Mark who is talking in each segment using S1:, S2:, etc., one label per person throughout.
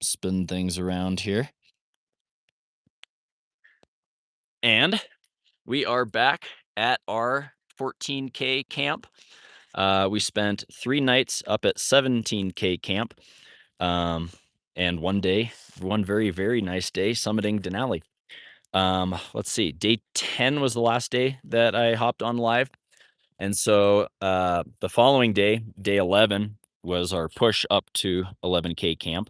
S1: spin things around here. And we are back at our 14K camp. We spent 3 nights up at 17K camp, and one very, very nice day summiting Denali. Let's see, day 10 was the last day that I hopped on live, and so, the following day, day 11, was our push up to 11K camp.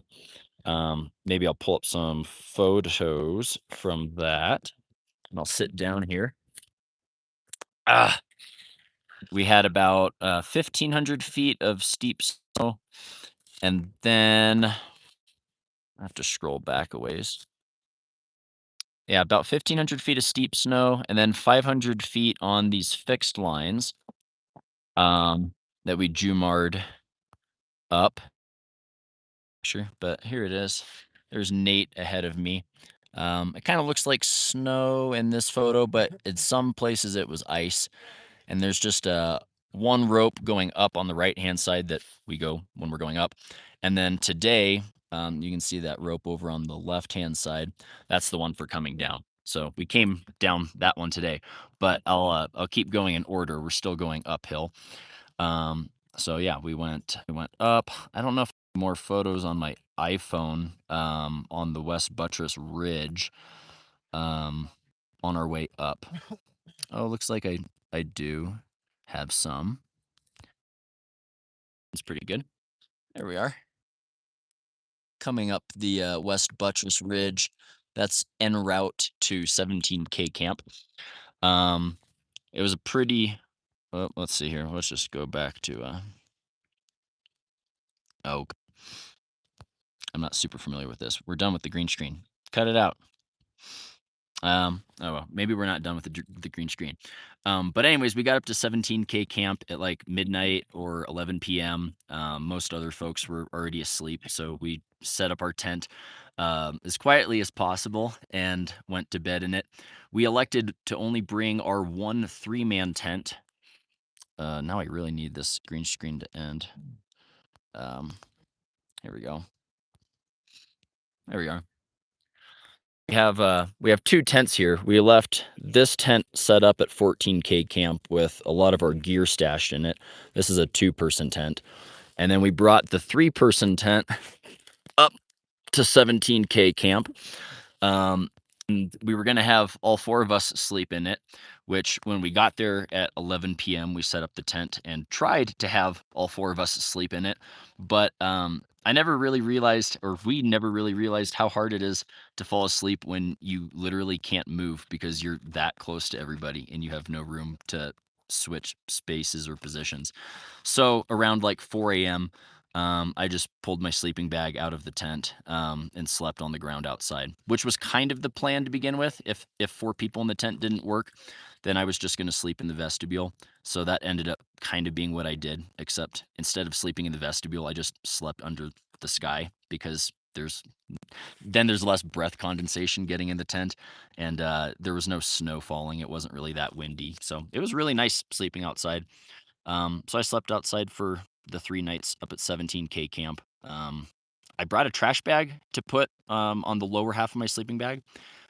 S1: Maybe I'll pull up some photos from that, and I'll sit down here. Ah, we had about 1,500 feet of steep snow, and then I have to scroll back a ways. Yeah, about 1,500 feet of steep snow, and then 500 feet on these fixed lines that we Jumar'd up. Sure, but here it is. There's Nate ahead of me. It kind of looks like snow in this photo, but in some places it was ice. And there's just one rope going up on the right-hand side that we go when we're going up. And then today, you can see that rope over on the left-hand side. That's the one for coming down. So we came down that one today, but I'll keep going in order. We're still going uphill. So yeah, we went up. I don't know if more photos on my iPhone on the West Buttress Ridge on our way up. Oh, looks like I do have some. It's pretty good. There we are. Coming up the West Buttress Ridge. That's en route to 17K camp. It was a pretty. Well, let's see here. Let's just go back to. Oh, I'm not super familiar with this. We're done with the green screen. Cut it out. Oh well, maybe we're not done with the green screen. But anyways, we got up to 17K camp at like midnight or 11 p.m. Most other folks were already asleep, so we set up our tent as quietly as possible and went to bed in it. We elected to only bring our one 3-man tent. Now I really need this green screen to end. Here we go. There we are. We have 2 tents here. We left this tent set up at 14K camp with a lot of our gear stashed in it. This is a 2-person tent. And then we brought the 3-person tent up to 17K camp. And we were gonna have all 4 of us sleep in it, which when we got there at 11 p.m., we set up the tent and tried to have all 4 of us sleep in it. But I never really realized, or we never really realized, how hard it is to fall asleep when you literally can't move because you're that close to everybody and you have no room to switch spaces or positions. So around like 4 a.m., I just pulled my sleeping bag out of the tent and slept on the ground outside, which was kind of the plan to begin with. If 4 people in the tent didn't work, then I was just going to sleep in the vestibule. So that ended up kind of being what I did, except instead of sleeping in the vestibule, I just slept under the sky because there's less breath condensation getting in the tent, and there was no snow falling. It wasn't really that windy, so it was really nice sleeping outside. So I slept outside for the 3 nights up at 17K camp. I brought a trash bag to put on the lower half of my sleeping bag,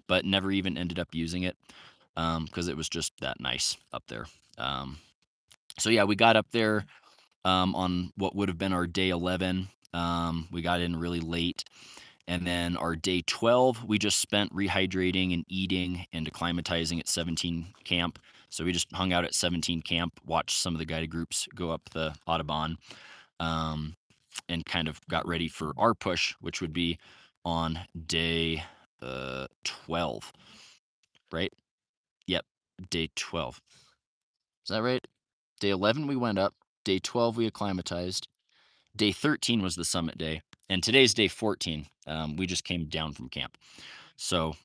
S1: but never even ended up using it because it was just that nice up there. So yeah, we got up there on what would have been our day 11. We got in really late. And then our day 12, we just spent rehydrating and eating and acclimatizing at 17 camp. So we just hung out at 17 camp, watched some of the guided groups go up the Audubon, and kind of got ready for our push, which would be on day 12, right? Yep, day 12. Is that right? Day 11, we went up. Day 12, we acclimatized. Day 13 was the summit day. And today's day 14. We just came down from camp. So,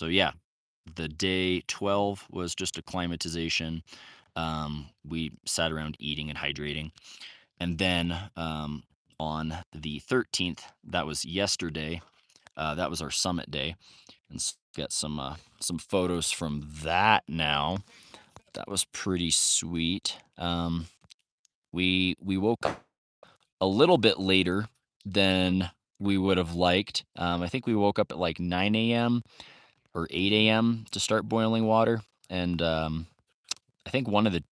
S1: yeah, the day 12 was just acclimatization. We sat around eating and hydrating. And then on the 13th, that was yesterday, that was our summit day. And get some photos from that now. That was pretty sweet. We woke up a little bit later than we would have liked. I think we woke up at like 9 a.m. or 8 a.m. to start boiling water, and I think one of the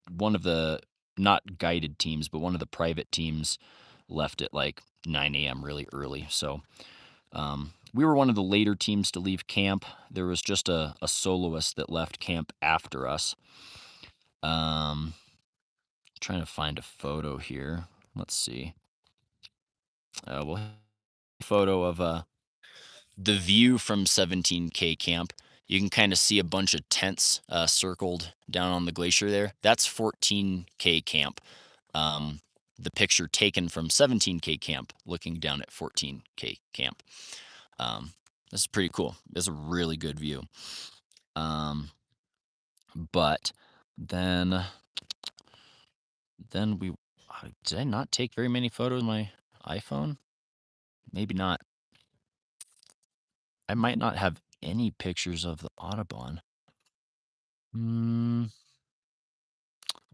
S1: not guided teams, but one of the private teams left at like 9 a.m. really early. So we were one of the later teams to leave camp. There was just a soloist that left camp after us. Trying to find a photo here. Let's see. We'll have a photo of the view from 17K camp. You can kind of see a bunch of tents circled down on the glacier there. That's 14K camp. The picture taken from 17K camp looking down at 14K camp. This is pretty cool. It's a really good view. But then we did I not take very many photos on my iPhone? Maybe not. I might not have any pictures of the Audubon.
S2: Hey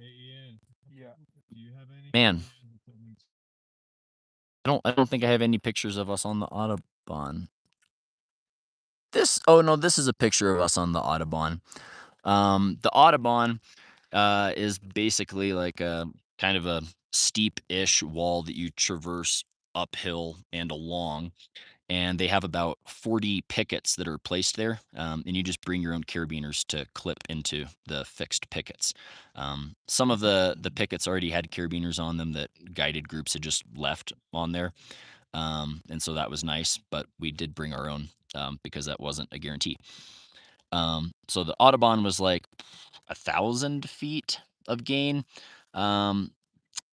S2: Ian. Yeah. Do you have any?
S1: Man, I don't think I have any pictures of us on the Audubon. This is a picture of us on the Audubon. The Audubon is basically like a kind of a steep-ish wall that you traverse uphill and along, and they have about 40 pickets that are placed there, and you just bring your own carabiners to clip into the fixed pickets. Some of the pickets already had carabiners on them that guided groups had just left on there, and so that was nice, but we did bring our own because that wasn't a guarantee. So the Audubon was like 1,000 feet of gain.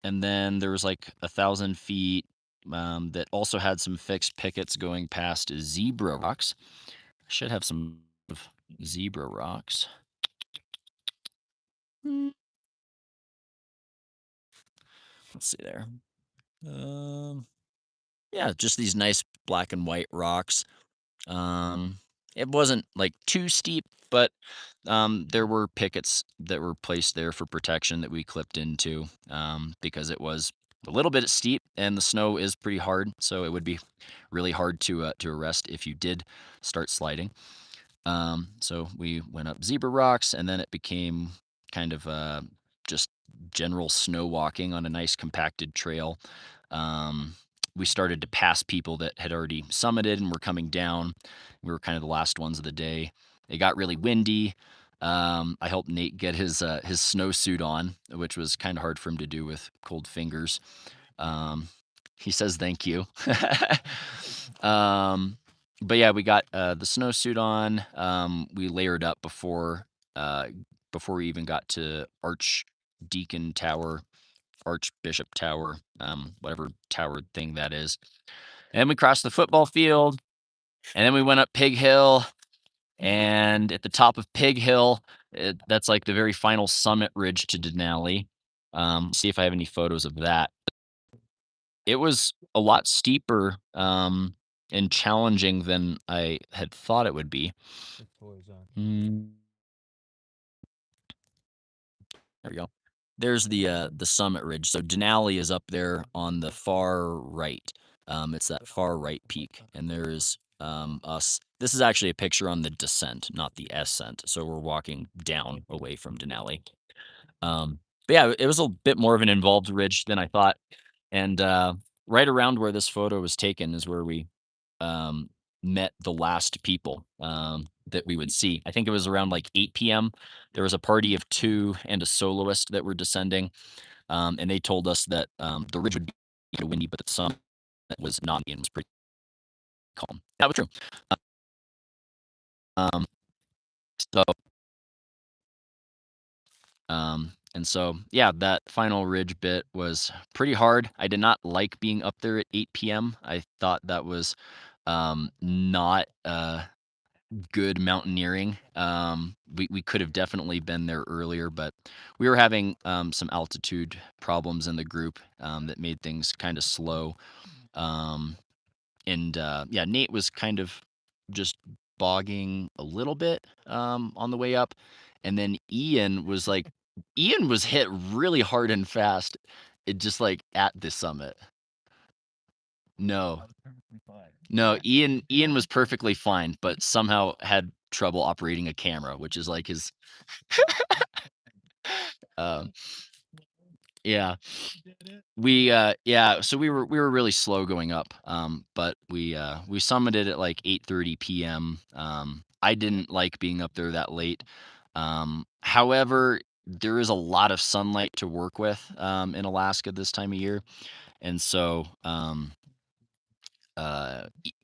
S1: And then there was like 1,000 feet that also had some fixed pickets going past Zebra Rocks. I should have some Zebra Rocks. Let's see there. Yeah, just these nice black and white rocks. It wasn't like too steep, but there were pickets that were placed there for protection that we clipped into because it was a little bit steep and the snow is pretty hard, so it would be really hard to arrest if you did start sliding. So we went up Zebra Rocks, and then it became kind of just general snow walking on a nice compacted trail. We started to pass people that had already summited and were coming down. We were kind of the last ones of the day. It got really windy. I helped Nate get his snowsuit on, which was kind of hard for him to do with cold fingers. He says thank you. But yeah, we got the snowsuit on. We layered up before we even got to Archdeacon Tower, Archbishop Tower, whatever tower thing that is. And we crossed the football field, and then we went up Pig Hill. And at the top of Pig Hill, that's like the very final summit ridge to Denali. See if I have any photos of that. It was a lot steeper and challenging than I had thought it would be. There we go. There's the summit ridge. So Denali is up there on the far right. It's that far right peak, and there's us. This is actually a picture on the descent, not the ascent. So we're walking down away from Denali. But yeah, it was a bit more of an involved ridge than I thought. And right around where this photo was taken is where we um, met the last people that we would see. I think it was around like 8 p.m. There was a party of two and a soloist that were descending, and they told us that the ridge would be windy, but the sun was not, and was pretty calm. That was true. Um, so and so, yeah, that final ridge bit was pretty hard. I did not like being up there at 8 p.m. I thought that was not good mountaineering. We could have definitely been there earlier, but we were having some altitude problems in the group that made things kind of slow. And yeah, Nate was kind of just bogging a little bit on the way up, and then Ian was hit really hard and fast. It just like at the summit. No, No, Ian was perfectly fine, but somehow had trouble operating a camera, which is like his. Um, yeah, so we were really slow going up, but we summited at like 8:30 p.m. I didn't like being up there that late. However, there is a lot of sunlight to work with in Alaska this time of year, and so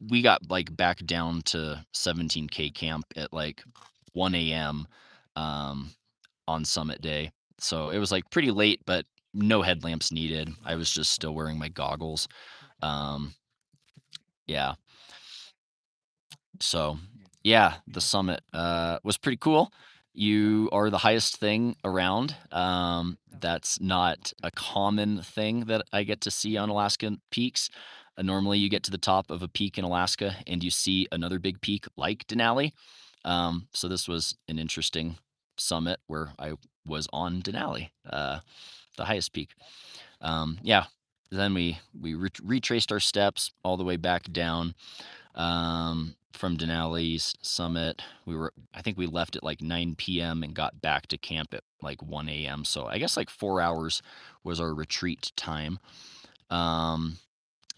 S1: we got like back down to 17K camp at like 1 a.m. Um, on summit day. So it was like pretty late, but no headlamps needed. I was just still wearing my goggles. Um, yeah. So yeah, the summit was pretty cool. You are the highest thing around. That's not a common thing that I get to see on Alaskan peaks. Normally, you get to the top of a peak in Alaska and you see another big peak like Denali. So this was an interesting summit where I was on Denali, the highest peak. Yeah. Then we retraced our steps all the way back down from Denali's summit. I think we left at like 9 p.m. and got back to camp at like 1 a.m. So I guess like 4 hours was our retreat time. Um,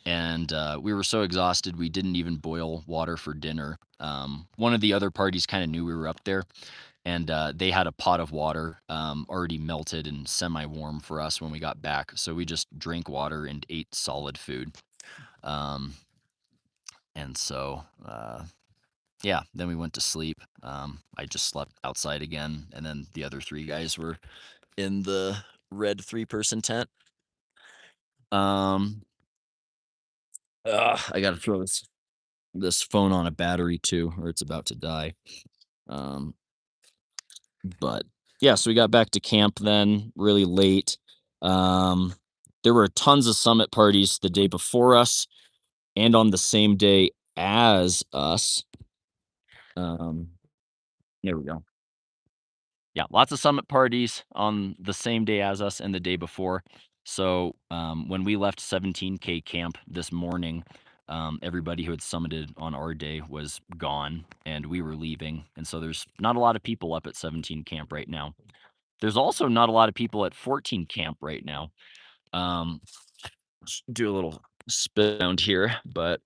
S1: and we were so exhausted we didn't even boil water for dinner. One of the other parties kind of knew we were up there, and they had a pot of water already melted and semi-warm for us when we got back. So we just drank water and ate solid food. Um, and so yeah, then we went to sleep. I just slept outside again, and then the other three guys were in the red 3-person tent. Um, I gotta throw this phone on a battery too, or it's about to die. Um, but yeah, so we got back to camp then really late. Um, there were tons of summit parties the day before us and on the same day as us. Um, there we go. Yeah, lots of summit parties on the same day as us and the day before. So when we left 17K camp this morning, everybody who had summited on our day was gone and we were leaving. And so there's not a lot of people up at 17 camp right now. There's also not a lot of people at 14 camp right now. Let's do a little spin around here, but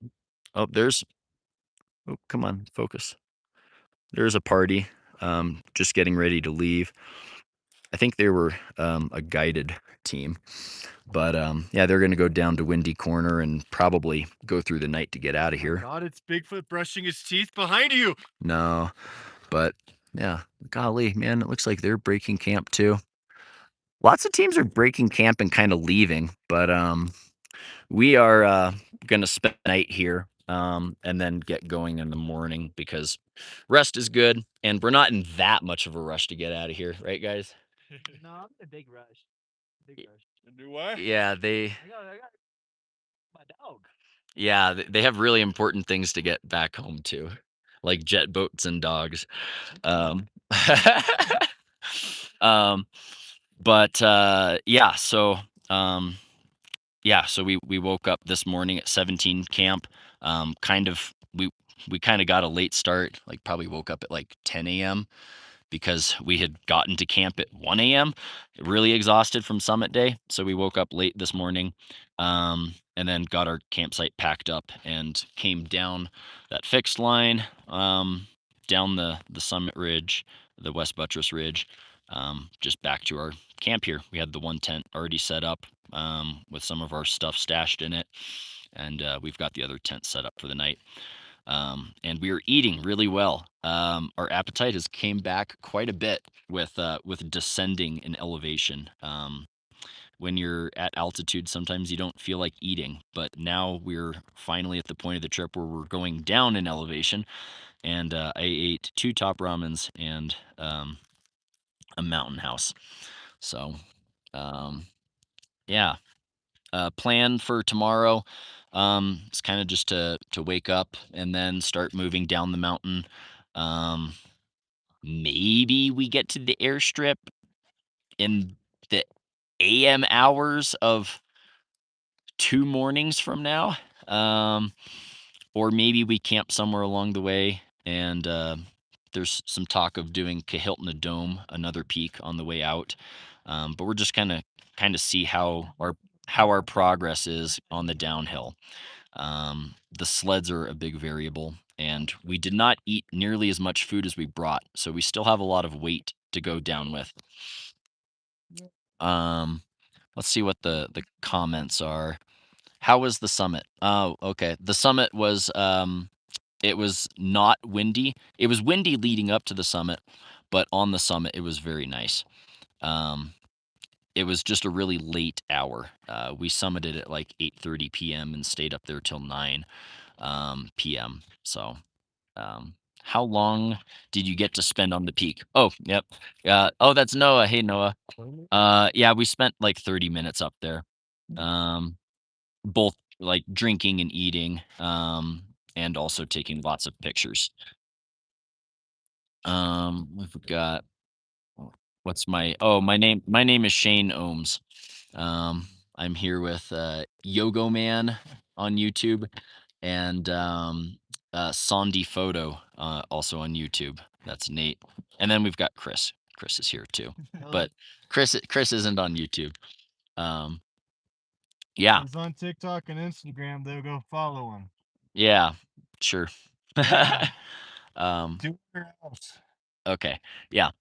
S1: oh, come on, focus. There's a party just getting ready to leave. I think they were a guided team, but yeah, they're going to go down to Windy Corner and probably go through the night to get out of here.
S2: God, it's Bigfoot brushing his teeth behind you.
S1: No, but yeah, golly, man, it looks like they're breaking camp too. Lots of teams are breaking camp and kind of leaving, but we are going to spend the night here and then get going in the morning because rest is good and we're not in that much of a rush to get out of here, right, guys?
S3: No, I'm in a big rush. Big rush.
S2: Do what?
S1: Yeah,
S3: I got my dog.
S1: yeah, they have really important things to get back home to, like jet boats and dogs. Um, um, but yeah, so um, yeah, so we woke up this morning at 17 camp. Kind of we kind of got a late start, like probably woke up at like 10 a.m. because we had gotten to camp at 1 a.m. really exhausted from summit day. So we woke up late this morning and then got our campsite packed up and came down that fixed line down the summit ridge, the West Buttress Ridge, just back to our camp here. We had the one tent already set up with some of our stuff stashed in it. And we've got the other tent set up for the night. And we are eating really well. Our appetite has came back quite a bit with descending in elevation. When you're at altitude, sometimes you don't feel like eating, but now we're finally at the point of the trip where we're going down in elevation. And I ate 2 top ramens and a mountain house. So, yeah. Plan for tomorrow it's kind of just to wake up and then start moving down the mountain. Um, Maybe we get to the airstrip in the AM hours of 2 mornings from now. or maybe we camp somewhere along the way, and there's some talk of doing Kahiltna Dome, another peak on the way out. But we're just kind of see how our progress is on the downhill. The sleds are a big variable, and we did not eat nearly as much food as we brought, so we still have a lot of weight to go down with. Um, let's see what the comments are. How was the summit? Oh, okay. The summit was it was not windy. It was windy leading up to the summit, but on the summit it was very nice. Um, it was just a really late hour. We summited at like 8:30 p.m. and stayed up there till 9 p.m. So, how long did you get to spend on the peak? Oh, yep. Oh, that's Noah. Hey, Noah. Yeah, we spent like 30 minutes up there. Um, both like drinking and eating, and also taking lots of pictures. We've got what's my name is Shane Ohms. I'm here with Yogo Man on YouTube and Sandy Photo also on YouTube. That's Nate. And then we've got Chris. Chris is here too. But Chris isn't on YouTube. Yeah.
S2: He's on TikTok and Instagram. They'll go follow him.
S1: Yeah. Sure.
S2: Yeah.
S1: um
S2: Do where else?
S1: okay. Yeah.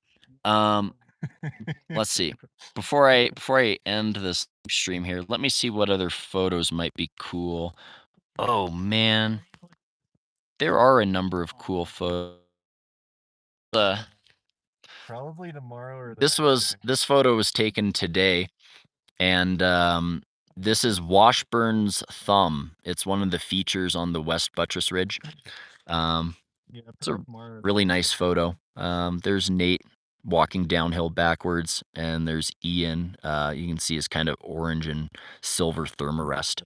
S1: Let's see. Before I end this stream here, let me see what other photos might be cool. Oh man, there are a number of cool photos.
S2: Probably tomorrow or the
S1: This photo was taken today, and this is Washburn's Thumb. It's one of the features on the West Buttress Ridge.
S2: Yeah,
S1: It's a
S2: tomorrow or the
S1: really
S2: next
S1: nice
S2: day.
S1: photo. There's Nate walking downhill backwards, and there's Ian. You can see his kind of orange and silver thermarest,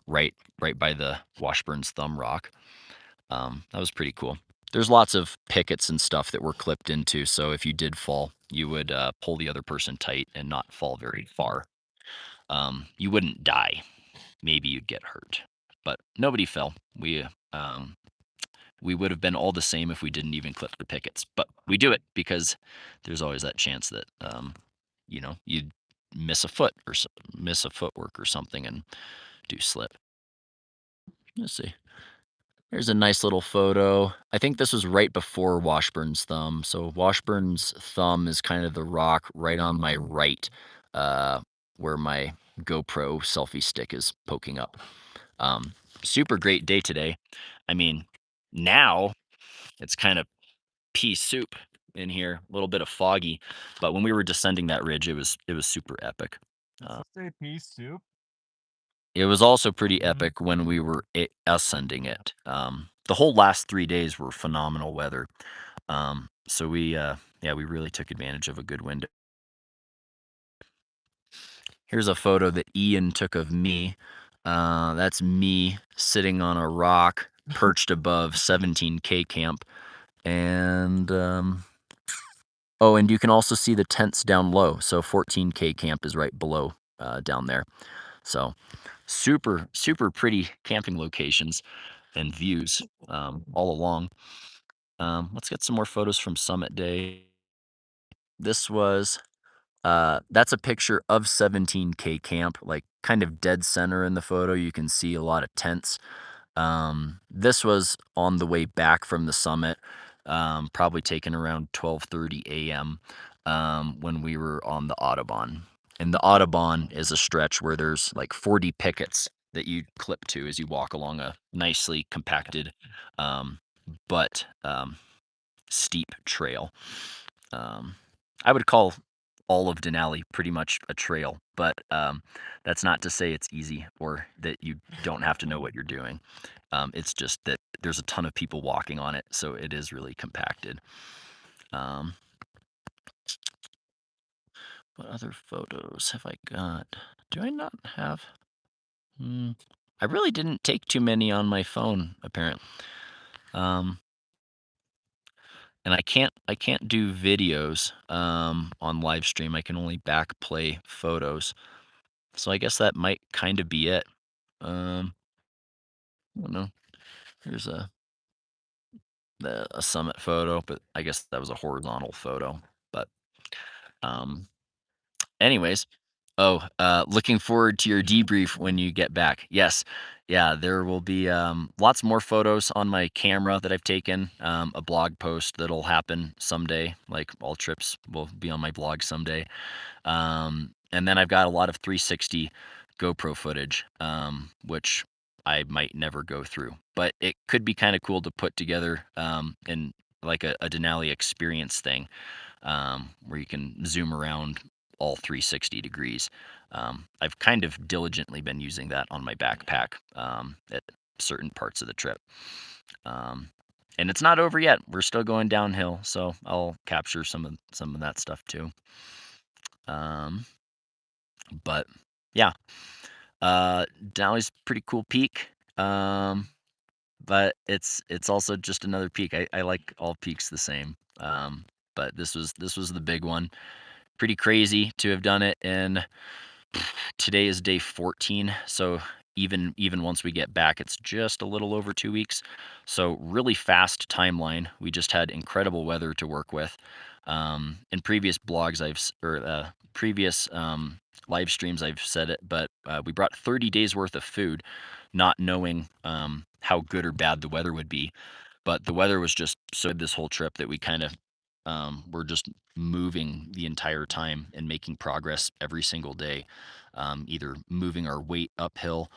S1: right by the Washburn's Thumb rock. That was pretty cool. There's lots of pickets and stuff that were clipped into, so if you did fall, you would pull the other person tight and not fall very far. You wouldn't die. Maybe you'd get hurt, but nobody fell. We would have been all the same if we didn't even clip the pickets, but we do it because there's always that chance that you'd miss a foot or miss a footwork or something and do slip. Let's see. Here's a nice little photo. I think this was right before Washburn's Thumb. So Washburn's Thumb is kind of the rock right on my right, where my GoPro selfie stick is poking up. Super great day today. I mean, now it's kind of pea soup in here, a little bit of foggy, but when we were descending that ridge, it was super epic.
S2: Does it say pea soup?
S1: It was also pretty epic when we were ascending it. The whole last 3 days were phenomenal weather. So we really took advantage of a good window. Here's a photo that Ian took of me. That's me sitting on a rock perched above 17K camp. And and you can also see the tents down low. So 14K camp is right below down there. So super, super pretty camping locations and views all along. Let's get some more photos from Summit Day. This was that's a picture of 17K camp, like kind of dead center in the photo. You can see a lot of tents. This was on the way back from the summit, probably taken around 12:30 a.m. When we were on the Audubon. And the Audubon is a stretch where there's like 40 pickets that you clip to as you walk along a nicely compacted, um, but steep trail. I would call all of Denali pretty much a trail, but that's not to say it's easy or that you don't have to know what you're doing. It's just that there's a ton of people walking on it, so it is really compacted. What other photos have I got? Do I not have? I really didn't take too many on my phone, apparently. And I can't do videos on live stream. I can only back play photos. So I guess that might kind of be it. I don't know. Here's a summit photo, but I guess that was a horizontal photo. But anyways, looking forward to your debrief when you get back. Yes, yeah, there will be lots more photos on my camera that I've taken. A blog post that'll happen someday. Like all trips will be on my blog someday. And then I've got a lot of 360 GoPro footage, which I might never go through, but it could be kind of cool to put together in like a Denali experience thing, where you can zoom around all 360 degrees. I've kind of diligently been using that on my backpack at certain parts of the trip. And it's not over yet. We're still going downhill, so I'll capture some of that stuff too. But yeah, Denali's pretty cool peak. But it's also just another peak. I like all peaks the same. But this was the big one. Pretty crazy to have done it in today is day 14, so even once we get back, it's just a little over 2 weeks. So really fast timeline. We just had incredible weather to work with. In previous blogs, previous live streams, I've said it, but we brought 30 days worth of food, not knowing how good or bad the weather would be. But the weather was just so good this whole trip that we kind of were just moving the entire time and making progress every single day, either moving our weight uphill,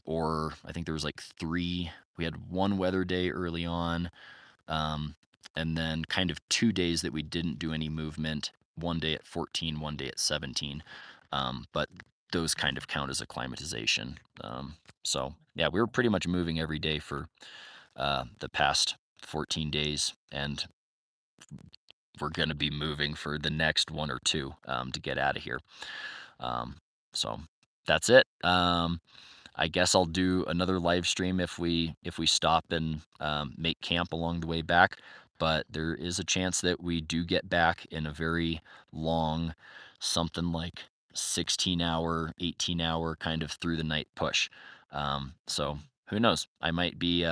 S1: or I think there was like we had one weather day early on, and then kind of 2 days that we didn't do any movement, one day at 14, one day at 17. But those kind of count as acclimatization. So yeah, we were pretty much moving every day for the past 14 days, and we're going to be moving for the next one or two to get out of here. So that's it. I guess I'll do another live stream if we stop and make camp along the way back. But there is a chance that we do get back in a very long, something like 16-hour, 18-hour kind of through the night push. So who knows? I might be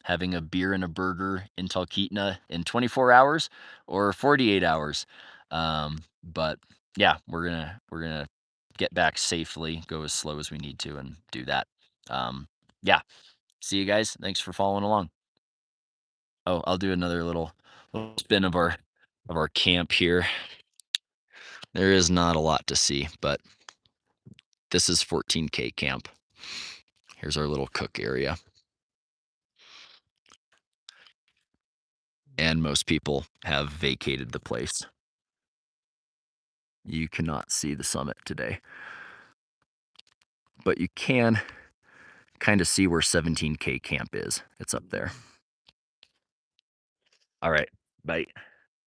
S1: having a beer and a burger in Talkeetna in 24 hours or 48 hours. But yeah, we're gonna get back safely, go as slow as we need to, and do that. Yeah. See you guys. Thanks for following along. Oh, I'll do another little spin of our camp here. There is not a lot to see, but this is 14K camp. Here's our little cook area. And most people have vacated the place. You cannot see the summit today, but you can kind of see where 17K camp is. It's up there. All right. Bye.